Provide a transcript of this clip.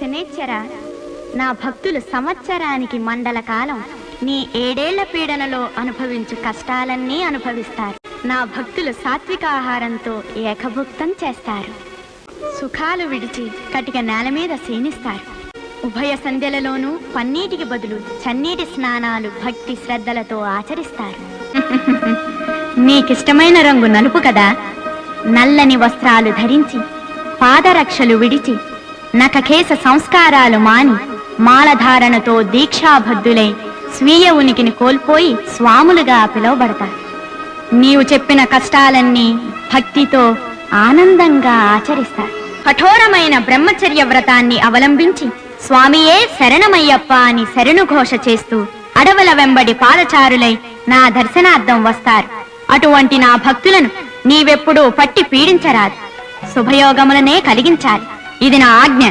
శనేశ్వర, నా భక్తులు సంవత్సరానికి మండల కాలం నీ 7 ఏళ్ల పీడనలో అనుభవించు కష్టాలన్నీ అనుభవిస్తారు. నా భక్తులు సాత్వికాహారంతో ఏకభుక్తం చేస్తారు. సుఖాలు విడిచి కటిక నేల మీద శయనిస్తారు. ఉభయ సంధ్యలలోనూ పన్నీటికి బదులు చన్నీటి స్నానాలు భక్తి శ్రద్ధలతో ఆచరిస్తారు. నీకిష్టమైన రంగు నలుపు కదా. నల్లని వస్త్రాలు ధరించి పాదరక్షలు విడిచి నఖకేశ సంస్కారాలు మాని మాలధారణతో దీక్షాబద్ధులై స్వీయ ఉనికిని కోల్పోయి స్వాములుగా పిలువబడతారు. నీవు చెప్పిన కష్టాలన్నీ భక్తితో ఆనందంగా ఆచరిస్తారు. కఠోరమైన బ్రహ్మచర్య వ్రతాన్ని అవలంబించి స్వామియే శరణమయ్యప్ప అని శరణుఘోష చేస్తూ అడవుల వెంబడి పాదచారులై నా దర్శనార్థం వస్తారు. అటువంటి నా భక్తులను నీవెప్పుడూ పట్టి పీడించరాదు. శుభయోగములనే కలిగించాలి. ఇది నా ఆజ్ఞ.